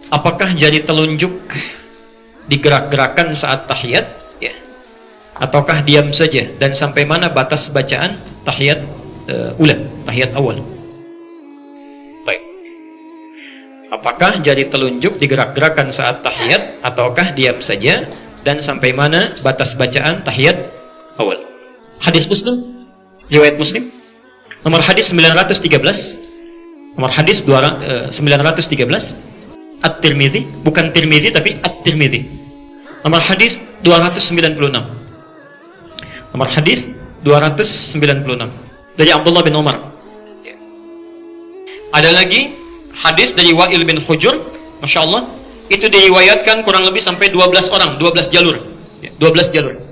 Apakah jari telunjuk digerak-gerakan saat tahiyat? Ya. Ataukah diam saja? Dan sampai mana batas bacaan tahiyat tahiyat awal? Baik. Apakah jari telunjuk digerak-gerakan saat tahiyat ataukah diam saja? Dan sampai mana batas bacaan tahiyat awal? Hadis Muslim, riwayat Muslim, nomor hadis 913, nomor hadis 913. At-Tirmidzi, bukan Tirmidzi tapi At-Tirmidzi. Nomor hadis 296. Nomor hadis 296 dari Abdullah bin Umar. Ada lagi hadis dari Wa'il bin Hujur, Masya Allah, itu diriwayatkan kurang lebih sampai 12 orang, 12 jalur. 12 jalur.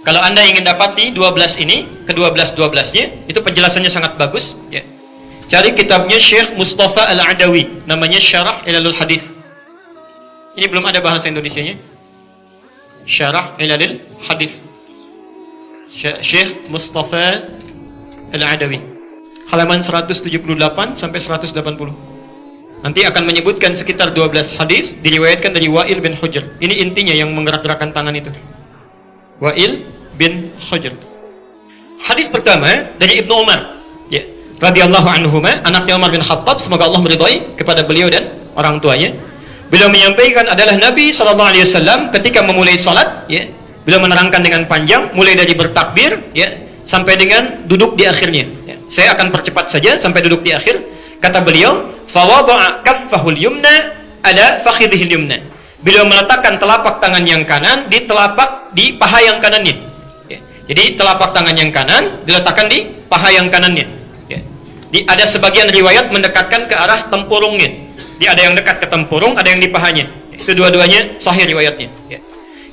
Kalau Anda ingin dapati 12 ini, ke-12-12-nya, itu penjelasannya sangat bagus, ya. Cari kitabnya Syekh Mustafa Al-Adawi, namanya Syarah Ilalul Hadis. Ini belum ada bahasa Indonesianya. Syarah Ilalul Hadis. Syekh Mustafa Al-Adawi. Halaman 178 sampai 180. Nanti akan menyebutkan sekitar 12 hadis diriwayatkan dari Wa'il bin Hujr. Ini intinya yang menggerak-gerakkan tangan itu. Wa'il bin Hujr. Hadis pertama dari Ibnu Umar. Ya. Radhiyallahu anhuma, anaknya Umar bin Khattab, semoga Allah meridhai kepada beliau dan orang tuanya. Beliau menyampaikan adalah Nabi SAW ketika memulai salat, ya, beliau menerangkan dengan panjang, mulai dari bertakbir, ya, sampai dengan duduk di akhirnya. Ya. Saya akan percepat saja sampai duduk di akhir. Kata beliau, "Fawada'a kaffahul yumna ala fakhidhil yumna." Beliau meletakkan telapak tangan yang kanan di paha yang kanannya. Ya. Jadi telapak tangan yang kanan diletakkan di paha yang kanannya. Ada sebagian riwayat mendekatkan ke arah tempurungnya. Ada yang dekat ke tempurung, ada yang di pahanya. Itu dua-duanya sahih riwayatnya. Ya.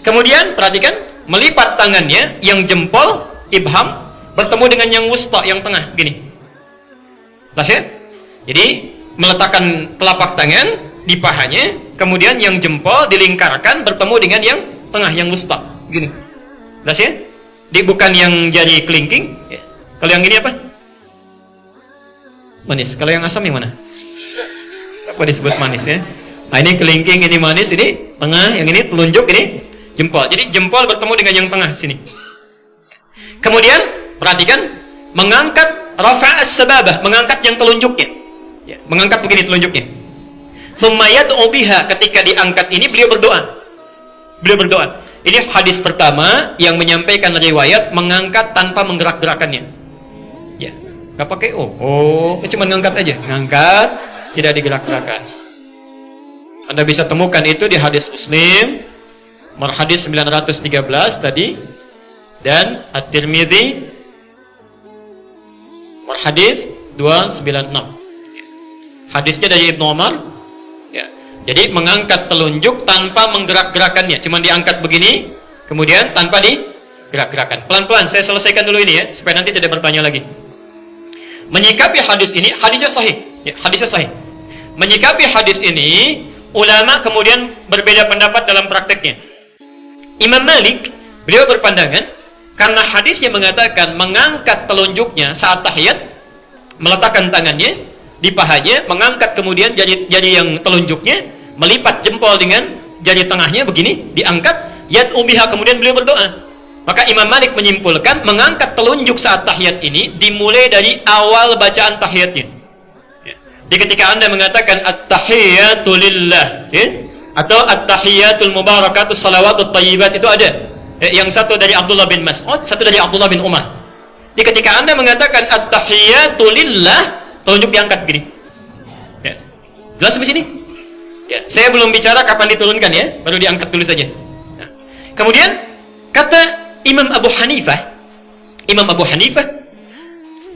Kemudian perhatikan, melipat tangannya yang jempol ibham bertemu dengan yang wusta yang tengah, gini. Jelas ya? Jadi meletakkan telapak tangan di pahanya, kemudian yang jempol dilingkarkan bertemu dengan yang tengah, yang wusta, gini. Jelas ya? Bukan yang jari kelingking. Ya. Kalau yang ini apa? Manis. Kalau yang asam yang mana? Apa disebut manis ya? Nah, ini kelingking, ini manis, ini tengah, yang ini telunjuk, ini jempol. Jadi jempol bertemu dengan yang tengah sini. Kemudian perhatikan, mengangkat rafa'as sababah, mengangkat yang telunjuknya. Ya, mengangkat begini telunjuknya. Tsumma yad'u biha, ketika diangkat ini beliau berdoa. Beliau berdoa. Ini hadis pertama yang menyampaikan riwayat mengangkat tanpa menggerak-gerakannya. Ya. Gak pakai cuma ngangkat aja, ngangkat, tidak digerak-gerakan. Anda bisa temukan itu di hadis Muslim, nomor hadis 913 tadi, dan At-Tirmidzi, nomor hadis 296. Hadisnya dari Ibnu Umar. Ya. Jadi mengangkat telunjuk tanpa menggerak-gerakannya, cuma diangkat begini, kemudian tanpa digerak-gerakan. Pelan-pelan, saya selesaikan dulu ini ya, supaya nanti tidak bertanya lagi. Menyikapi hadis ini, hadisnya sahih. Ya, hadisnya sahih. Menyikapi hadis ini, ulama kemudian berbeda pendapat dalam prakteknya. Imam Malik, beliau berpandangan, karena hadisnya mengatakan mengangkat telunjuknya saat tahiyat, meletakkan tangannya di pahanya, mengangkat kemudian jari yang telunjuknya, melipat jempol dengan jari tengahnya begini, diangkat, yad'u biha, kemudian beliau berdoa. Maka Imam Malik menyimpulkan mengangkat telunjuk saat tahiyat ini dimulai dari awal bacaan tahiyatnya. Ya. Jadi ketika Anda mengatakan at-tahiyatu lillah, ya, atau at-tahiyatul mubarakatus salawatut thayyibat, itu ada. Ya, yang satu dari Abdullah bin Mas'ud, satu dari Abdullah bin Umar. Jadi ketika Anda mengatakan at-tahiyatu lillah, telunjuk diangkat begini. Ya. Jelas sampai sini? Ya, saya belum bicara kapan diturunkan ya, baru diangkat dulu saja. Nah. Kemudian kata Imam Abu Hanifah,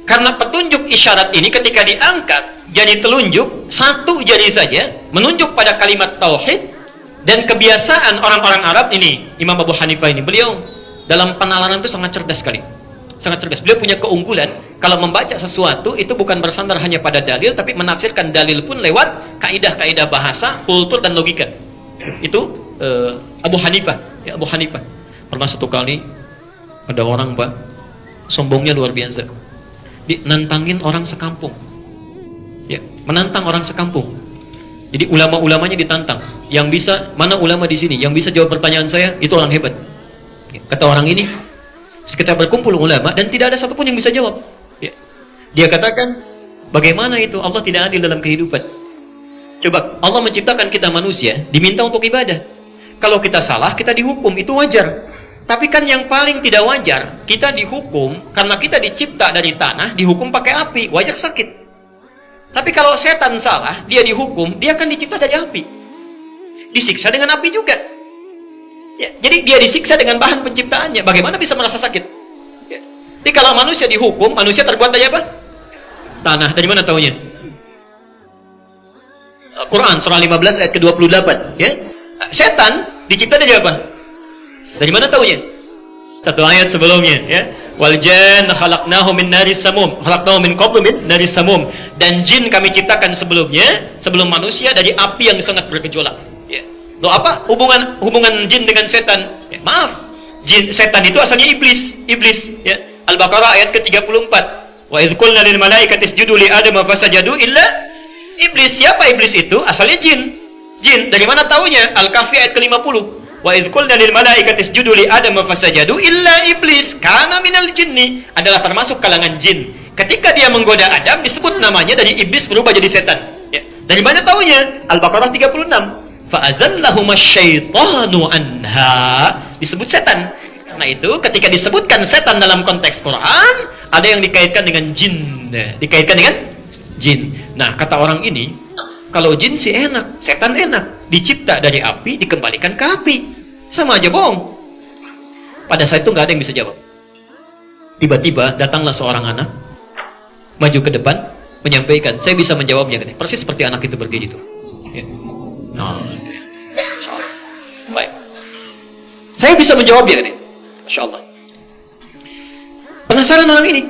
karena petunjuk isyarat ini ketika diangkat jari telunjuk, satu jari saja menunjuk pada kalimat tauhid, dan kebiasaan orang-orang Arab ini, Imam Abu Hanifah ini, beliau dalam penalaran itu sangat cerdas sekali. Sangat cerdas. Beliau punya keunggulan, kalau membaca sesuatu itu bukan bersandar hanya pada dalil, tapi menafsirkan dalil pun lewat kaidah-kaidah bahasa, kultur, dan logika. Itu Abu Hanifah. Ya, Abu Hanifah. Pernah satu kali ada orang, Pak, sombongnya luar biasa. Nantangin orang sekampung. Ya, menantang orang sekampung. Jadi ulama-ulamanya ditantang. Yang bisa, mana ulama di sini yang bisa jawab pertanyaan saya, itu orang hebat. Ya, kata orang ini, sekitar berkumpul ulama dan tidak ada satupun yang bisa jawab. Ya. Dia katakan, bagaimana itu Allah tidak adil dalam kehidupan? Coba, Allah menciptakan kita manusia, diminta untuk ibadah. Kalau kita salah, kita dihukum, itu wajar. Tapi kan yang paling tidak wajar, kita dihukum karena kita dicipta dari tanah, dihukum pakai api, wajar sakit. Tapi kalau setan salah, dia dihukum, dia akan dicipta dari api. Disiksa dengan api juga. Ya, jadi dia disiksa dengan bahan penciptaannya. Bagaimana bisa merasa sakit? Ya. Jadi kalau manusia dihukum, manusia terbuat dari apa? Tanah. Dari mana taunya? Quran surah 15 ayat ke-28. Ya. Setan dicipta dari apa? Dari mana taunya? Satu ayat sebelumnya. Ya. Wal janna khalaqnahu min naris samum. Khalaqnahu min qablu min naris samum. Dan jin kami ciptakan sebelumnya, sebelum manusia, dari api yang sangat bergejolak. Ya. Loh, apa hubungan jin dengan setan? Ya, maaf. Setan itu asalnya iblis. Ya. Al-Baqarah ayat ke-34. Wa idz qulna lil malaikati isjudu li adama fasajadu illa iblis. Siapa iblis itu? Asalnya jin. Jin. Dari mana taunya? Al-Kahfi ayat ke-50. Wa idz qulna lil malaikati isjudu li adama fasajadu illa iblis kana minal jinni, adalah termasuk kalangan jin. Ketika dia menggoda Adam, disebut namanya dari iblis berubah jadi setan. Ya. Dari mana taunya? Al-Baqarah 36. Fa azallahuma syaitanu anha, disebut setan. Karena itu ketika disebutkan setan dalam konteks Quran, ada yang dikaitkan dengan jin. Dikaitkan dengan jin. Nah, kata orang ini, kalau jin sih enak, setan enak. Dicipta dari api, dikembalikan ke api. Sama aja bohong. Pada saat itu nggak ada yang bisa jawab. Tiba-tiba datanglah seorang anak, maju ke depan, menyampaikan, saya bisa menjawabnya. Persis seperti anak itu begitu. Ya. Nah. Baik. Saya bisa menjawabnya. Masya Allah. Penasaran orang ini.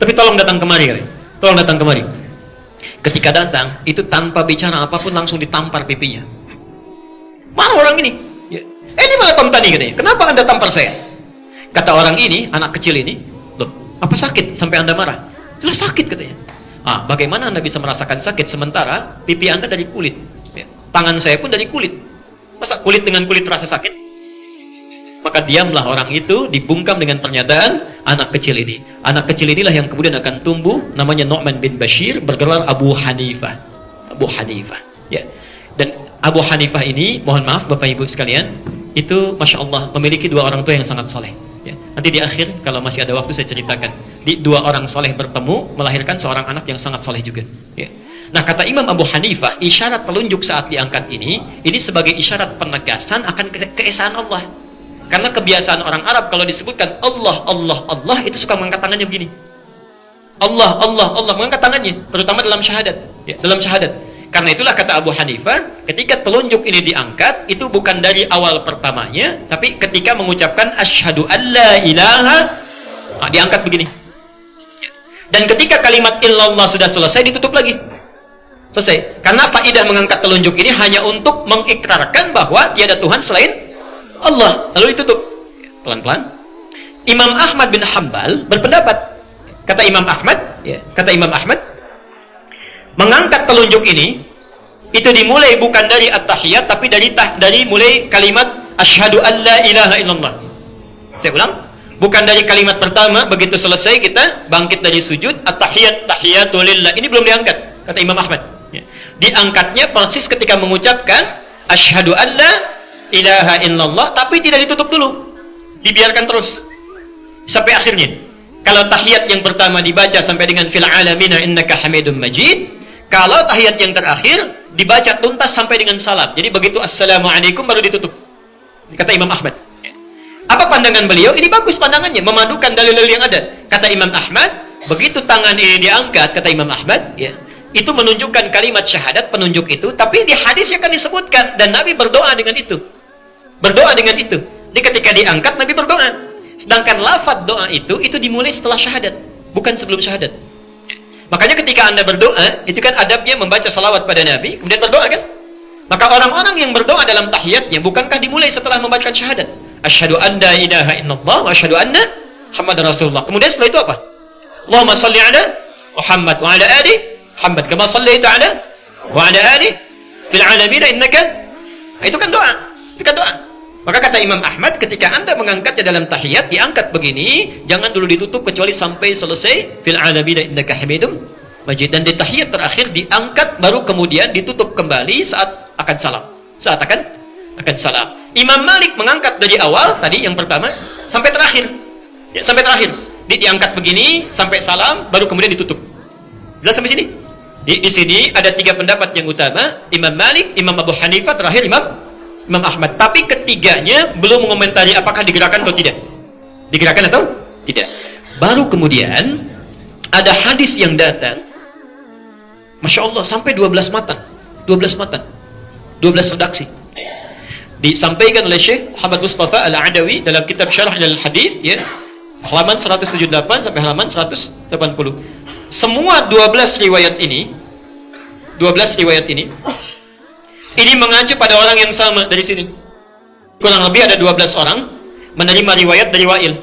Tapi tolong datang kemari. Tolong datang kemari. Ketika datang, itu tanpa bicara apapun langsung ditampar pipinya. Mana orang ini? Ya. Ini malah tani katanya. Kenapa Anda tampar saya? Kata orang ini, anak kecil ini, loh, apa sakit sampai Anda marah? Jelas sakit katanya. Bagaimana Anda bisa merasakan sakit sementara pipi Anda dari kulit? Ya. Tangan saya pun dari kulit. Masa kulit dengan kulit terasa sakit? Maka diamlah orang itu, dibungkam dengan pernyataan anak kecil ini. Anak kecil inilah yang kemudian akan tumbuh, namanya Nu'man bin Bashir, bergelar Abu Hanifah. Abu Hanifah. Ya. Dan Abu Hanifah ini, mohon maaf Bapak Ibu sekalian, itu Masya Allah memiliki dua orang tua yang sangat soleh. Ya. Nanti di akhir, kalau masih ada waktu saya ceritakan. Di dua orang soleh bertemu, melahirkan seorang anak yang sangat soleh juga. Ya. Nah, kata Imam Abu Hanifah, isyarat telunjuk saat diangkat ini sebagai isyarat penegasan akan keesaan Allah. Karena kebiasaan orang Arab kalau disebutkan Allah, Allah, Allah, itu suka mengangkat tangannya begini. Allah, Allah, Allah, mengangkat tangannya, terutama dalam syahadat. Ya, dalam syahadat. Karena itulah kata Abu Hanifah, ketika telunjuk ini diangkat, itu bukan dari awal pertamanya, tapi ketika mengucapkan asyhadu an la ilaha, diangkat begini. Dan ketika kalimat illallah sudah selesai, ditutup lagi. Selesai. Karena faidah mengangkat telunjuk ini hanya untuk mengikrarkan bahwa tiada Tuhan selain Allah. Lalu ditutup. Pelan-pelan. Imam Ahmad bin Hanbal berpendapat. Kata Imam Ahmad, mengangkat telunjuk ini itu dimulai bukan dari at-tahiyat tapi dari mulai kalimat asyhadu an la ilaha illallah. Saya ulang, bukan dari kalimat pertama begitu selesai kita bangkit dari sujud at-tahiyat tahiyatu lillah. Ini belum diangkat kata Imam Ahmad. Ya. Diangkatnya persis ketika mengucapkan asyhadu an la ilaha illallah, tapi tidak ditutup dulu. Dibiarkan terus sampai akhirnya. Kalau tahiyat yang pertama dibaca sampai dengan fil alamina innaka hamidum majid. Kalau tahiyat yang terakhir dibaca tuntas sampai dengan salam. Jadi begitu assalamualaikum baru ditutup. Kata Imam Ahmad. Apa pandangan beliau? Ini bagus pandangannya, memadukan dalil-dalil yang ada. Kata Imam Ahmad, begitu tangan ini diangkat, kata Imam Ahmad, ya, itu menunjukkan kalimat syahadat, penunjuk itu, tapi di hadisnya kan disebutkan dan Nabi berdoa dengan itu. Berdoa dengan itu. Jadi ketika diangkat Nabi berdoa. Sedangkan lafaz doa itu dimulai setelah syahadat, bukan sebelum syahadat. Makanya ketika Anda berdoa, itu kan adabnya membaca salawat pada Nabi, kemudian berdoa kan? Maka orang-orang yang berdoa dalam tahiyatnya, bukankah dimulai setelah membacakan syahadat? Asyhadu an la ilaha illallah wa asyhadu anna Muhammad Rasulullah. Kemudian setelah itu apa? Allahumma salli ala Muhammad wa ala ali Muhammad kama sallaita ala wa ala ali fil alamin innaka. Itu kan doa. Itu kan doa. Maka kata Imam Ahmad, ketika Anda mengangkatnya dalam tahiyat, diangkat begini, jangan dulu ditutup kecuali sampai selesai fil alamin innaka hamidum majid. Dan di tahiyat terakhir diangkat baru kemudian ditutup kembali saat akan salam. Saat akan salam. Imam Malik mengangkat dari awal tadi yang pertama sampai terakhir. Ya, sampai terakhir. Diangkat begini sampai salam baru kemudian ditutup. Jelas sampai sini? Di sini ada 3 pendapat yang utama, Imam Malik, Imam Abu Hanifah, terakhir Imam Ahmad. Tapi ketiganya belum mengomentari apakah digerakkan atau tidak. Digerakkan atau tidak. Baru kemudian ada hadis yang datang, Masya Allah, sampai 12 matan. 12 matan. 12 redaksi. Disampaikan oleh Syekh Muhammad Mustafa Al-Adawi dalam kitab Syarah Al-Hadis, ya, halaman 178 sampai halaman 180. Semua 12 riwayat ini ini mengacu pada orang yang sama dari sini. Kurang lebih ada 12 orang menerima riwayat dari Wa'il.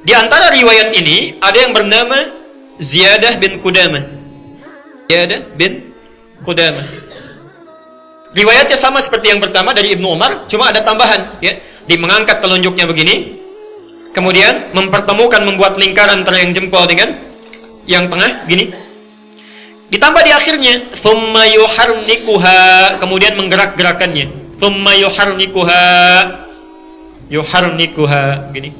Di antara riwayat ini ada yang bernama Ziyadah bin Qudamah. Riwayatnya sama seperti yang pertama dari Ibnu Umar, cuma ada tambahan, ya. Dia mengangkat telunjuknya begini, kemudian membuat lingkaran antara yang jempol dengan yang tengah gini. Ditambah di akhirnya, thumma yuharnikuha, kemudian menggerak-gerakannya. Thumma yuharnikuha, gini.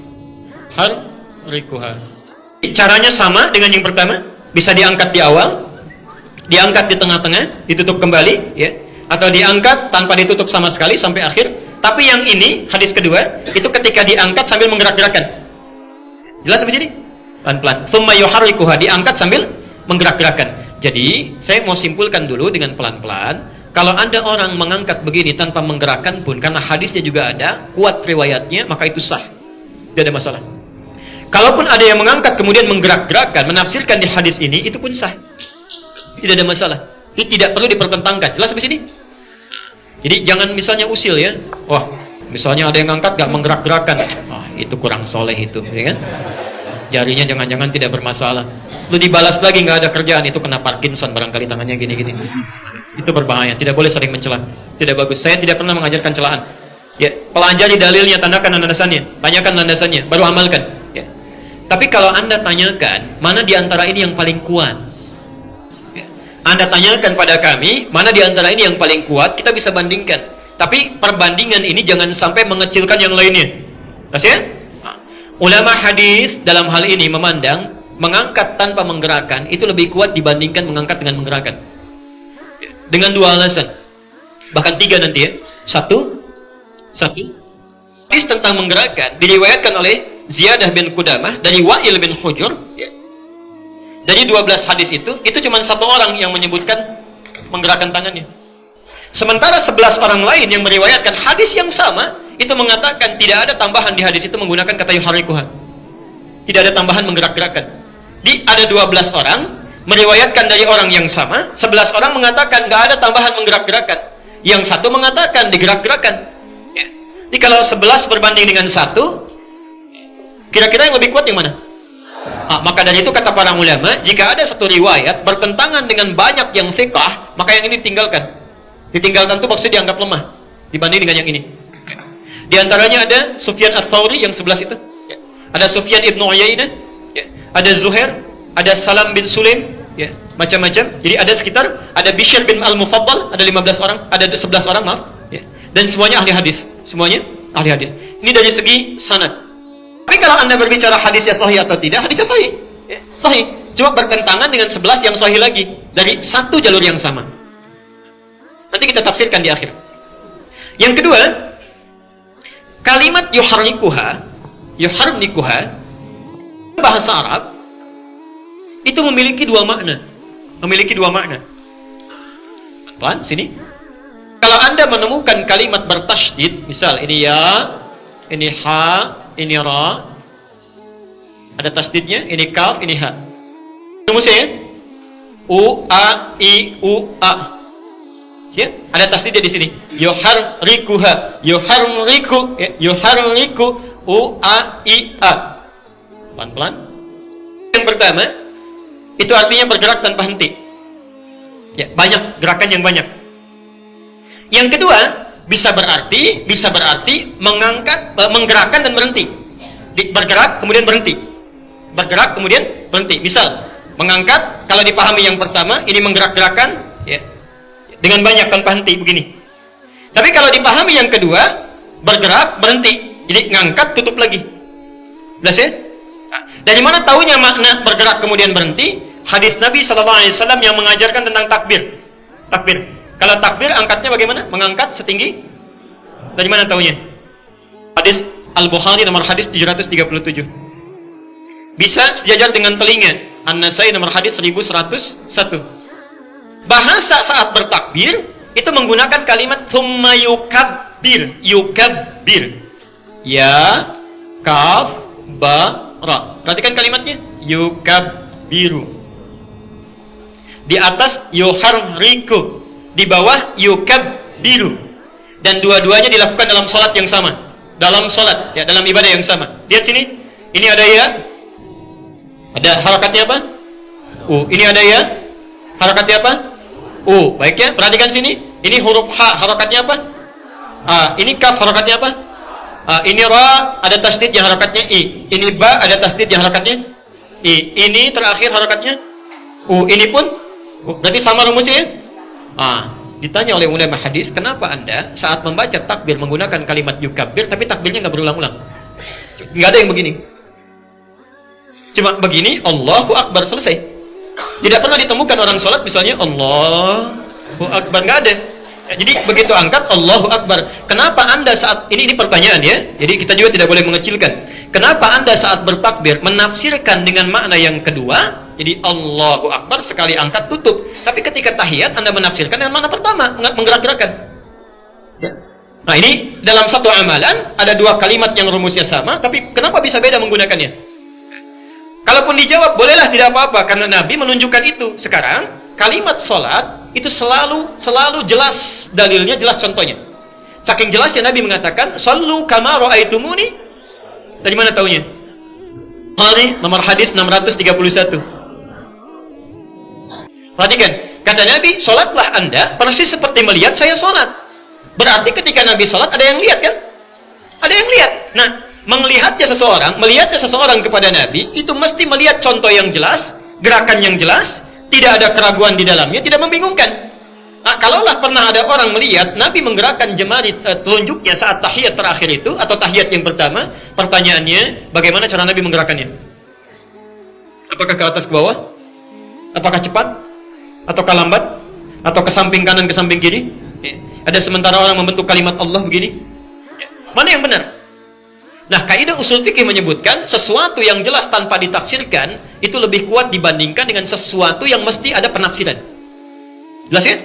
Harnikuha. Caranya sama dengan yang pertama, bisa diangkat di awal, diangkat di tengah-tengah, ditutup kembali, ya. Atau diangkat tanpa ditutup sama sekali sampai akhir. Tapi yang ini, hadis kedua, itu ketika diangkat sambil menggerak-gerakan. Jelas sampai sini? Pelan-pelan. Thumma yuharrikuha, diangkat sambil menggerak-gerakan. Jadi, saya mau simpulkan dulu dengan pelan-pelan. Kalau ada orang mengangkat begini tanpa menggerakkan pun, karena hadisnya juga ada, kuat riwayatnya, maka itu sah. Tidak ada masalah. Kalaupun ada yang mengangkat kemudian menggerak-gerakkan, menafsirkan di hadis ini, itu pun sah. Tidak ada masalah. Itu tidak perlu dipertentangkan. Jelas sampai sini? Jadi jangan misalnya usil, ya. Wah, misalnya ada yang ngangkat gak menggerak-gerakan. Ah, itu kurang soleh itu, ya kan? Jarinya jangan-jangan tidak bermasalah. Lu dibalas lagi gak ada kerjaan, itu kena Parkinson barangkali tangannya gini-gini. Itu berbahaya, tidak boleh sering mencela. Tidak bagus. Saya tidak pernah mengajarkan celaan. Ya, pelajari dalilnya, tandakan landasannya, tanyakan landasannya, baru amalkan. Ya. Tapi kalau Anda tanyakan, mana di antara ini yang paling kuat? Ya. Anda tanyakan pada kami, mana di antara ini yang paling kuat, kita bisa bandingkan. Tapi perbandingan ini jangan sampai mengecilkan yang lainnya. Terus ya? Ulama hadis dalam hal ini memandang mengangkat tanpa menggerakkan itu lebih kuat dibandingkan mengangkat dengan menggerakkan. Dengan 2 alasan, bahkan 3 nanti ya. Satu, hadis tentang menggerakkan diriwayatkan oleh Ziyadah bin Qudamah dari Wa'il bin Hujur. Ya. Dari 12 hadis itu cuma 1 orang yang menyebutkan menggerakkan tangannya. Sementara 11 orang lain yang meriwayatkan hadis yang sama itu mengatakan tidak ada tambahan di hadis itu menggunakan kata yuharrikuha. Tidak ada tambahan menggerak-gerakkan. Ada 12 orang meriwayatkan dari orang yang sama, 11 orang mengatakan nggak ada tambahan menggerak-gerakkan. Yang 1 mengatakan digerak-gerakkan. Ya. Jadi kalau 11 berbanding dengan 1, kira-kira yang lebih kuat yang mana? Maka dari itu kata para ulama, jika ada satu riwayat bertentangan dengan banyak yang thiqah, maka yang ini ditinggalkan. Ditinggalkan itu maksudnya dianggap lemah dibanding dengan yang ini. Di antaranya ada Sufyan Ats-Tsauri yang 11 itu. Ya. Ada Sufyan Ibnu Uyainah, ya. Ada Zuhair, ada Salam bin Sulaim, ya. Macam-macam. Jadi ada ada Bishr bin Al-Mufaddal, ada 15 orang, ada 11 orang, maaf, ya. Dan semuanya ahli hadis. Semuanya ahli hadis. Ini dari segi sanad. Tapi kalau Anda berbicara hadisnya sahih atau tidak, hadisnya sahih. Ya. Sahih. Cuma bertentangan dengan 11 yang sahih lagi dari satu jalur yang sama. Nanti kita tafsirkan di akhir. Yang kedua, kalimat yuharnikuha bahasa Arab itu memiliki 2 makna. Pelan, sini. Kalau Anda menemukan kalimat bertasydid, misal ini ya, ini ha, ini ra, ada tasydidnya, ini kaf, ini ha. Tunggu saya. U a i u a. Ya, ada tasydidnya di sini. Yuharrikuha, yuharriku, ya, yuharriku U, A, I, A. Pelan-pelan. Yang pertama, itu artinya bergerak tanpa henti. Ya, banyak, gerakan yang banyak. Yang kedua, bisa berarti mengangkat, menggerakkan dan berhenti. Bergerak kemudian berhenti. Bergerak kemudian berhenti. Misal, mengangkat kalau dipahami yang pertama, ini menggerak-gerakan ya, dengan banyak tanpa henti begini. Tapi kalau dipahami yang kedua, bergerak berhenti. Jadi ngangkat tutup lagi. Jelas ya? Nah, dari mana taunya makna bergerak kemudian berhenti? Hadis Nabi SAW yang mengajarkan tentang takbir. Takbir. Kalau takbir angkatnya bagaimana? Mengangkat setinggi. Dari mana taunya? Hadis Al-Bukhari nomor hadis 737. Bisa sejajar dengan telinga. An-Nasai nomor hadis 1101. Bahasa saat bertakbir itu menggunakan kalimat thumma yukabbir. Yukabbir. Ya, kaf, ba, ra. Perhatikan kalimatnya. Yukabbiru. Di atas yuharriku. Di bawah yukabbiru. Dan dua-duanya dilakukan dalam salat yang sama. Dalam salat, ya, dalam ibadah yang sama. Lihat sini. Ini ada ya. Ada harakatnya apa? Ini ada ya. Harakatnya apa? Baik ya. Perhatikan sini. Ini huruf H, harakatnya apa? Ini kaf, harakatnya apa? Ini ra, ada tasdid yang harakatnya I. Ini ba, ada tasdid yang harakatnya I. Ini terakhir harakatnya Ini pun berarti sama rumusnya ya? Ditanya oleh ulama hadis, kenapa Anda saat membaca takbir menggunakan kalimat yukabbir tapi takbirnya nggak berulang-ulang? Nggak ada yang begini. Cuma begini, Allahu Akbar, selesai. Tidak pernah ditemukan orang sholat misalnya Allahu Akbar, nggak ada. Jadi begitu angkat Allahu Akbar. Kenapa Anda saat ini pertanyaan ya. Jadi kita juga tidak boleh mengecilkan. Kenapa Anda saat bertakbir menafsirkan dengan makna yang kedua? Jadi Allahu Akbar sekali angkat tutup. Tapi ketika tahiyat Anda menafsirkan dengan makna pertama, menggerak-gerakan. Ya. Nah, ini dalam satu amalan ada dua kalimat yang rumusnya sama, tapi kenapa bisa beda menggunakannya? Kalaupun dijawab, bolehlah, tidak apa-apa karena Nabi menunjukkan itu. Sekarang kalimat salat itu selalu jelas dalilnya, jelas contohnya. Saking jelasnya Nabi mengatakan, "Shallu kama ra'aitumuni." Dari mana taunya? Bukhari nomor hadis 631. Perhatikan, kata Nabi, "Salatlah Anda persis seperti melihat saya salat." Berarti ketika Nabi salat ada yang lihat kan? Ada yang lihat. Nah, melihatnya seseorang kepada Nabi itu mesti melihat contoh yang jelas, gerakan yang jelas, tidak ada keraguan di dalamnya, tidak membingungkan. Nah, kalaulah pernah ada orang melihat Nabi menggerakkan jemari telunjuknya saat tahiyat terakhir itu atau tahiyat yang pertama, pertanyaannya, bagaimana cara Nabi menggerakkannya? Apakah ke atas ke bawah? Apakah cepat? Ataukah lambat? Atau ke samping kanan ke samping kiri? Ada sementara orang membentuk kalimat Allah begini? Mana yang benar? Nah, kaidah usul fikih menyebutkan sesuatu yang jelas tanpa ditafsirkan itu lebih kuat dibandingkan dengan sesuatu yang mesti ada penafsiran. Jelas ya?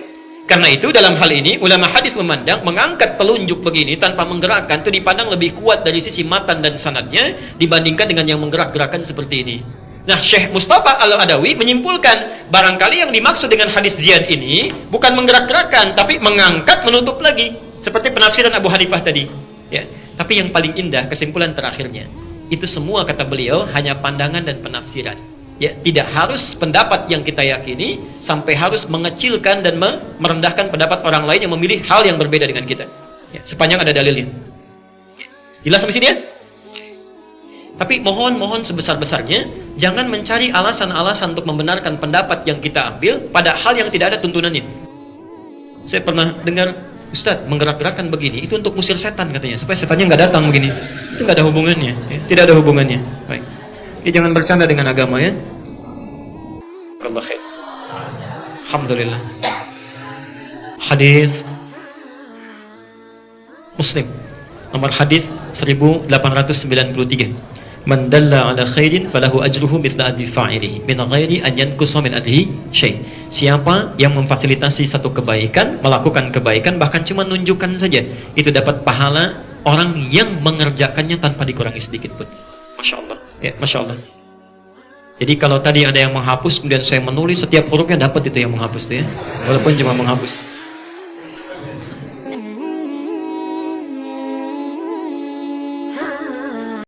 Karena itu dalam hal ini ulama hadis memandang mengangkat telunjuk begini tanpa menggerakkan itu dipandang lebih kuat dari sisi matan dan sanadnya dibandingkan dengan yang menggerak-gerakan seperti ini. Nah, Syekh Mustafa Al-Adawi menyimpulkan barangkali yang dimaksud dengan hadis Ziyad ini bukan menggerak-gerakan tapi mengangkat menutup lagi seperti penafsiran Abu Hanifah tadi. Ya. Tapi yang paling indah kesimpulan terakhirnya itu semua kata beliau hanya pandangan dan penafsiran. Ya, tidak harus pendapat yang kita yakini sampai harus mengecilkan dan merendahkan pendapat orang lain yang memilih hal yang berbeda dengan kita. Ya, sepanjang ada dalilnya. Ya. Jelas sampai sini ya? Tapi mohon sebesar-besarnya jangan mencari alasan-alasan untuk membenarkan pendapat yang kita ambil pada hal yang tidak ada tuntunannya. Saya pernah dengar Ustaz, menggerak-gerakkan begini itu untuk musir setan katanya, supaya setannya nggak datang begini. Itu nggak ada hubungannya, ya. Tidak ada hubungannya. Baik. Jadi jangan bercanda dengan agama ya. Alhamdulillah. Hadis Muslim nomor hadis 1893. Man dalla ala khairin falahu ajruhu mithla ajri fa'ilihi min ghairi an yanqusa min ajrihi syai'. Siapa yang memfasilitasi satu kebaikan, melakukan kebaikan bahkan cuma nunjukkan saja, itu dapat pahala orang yang mengerjakannya tanpa dikurangi sedikit pun. Masya Allah. Ya, Masya Allah. Jadi kalau tadi ada yang menghapus kemudian saya menulis setiap hurufnya, dapat itu yang menghapus itu ya. Walaupun cuma menghapus.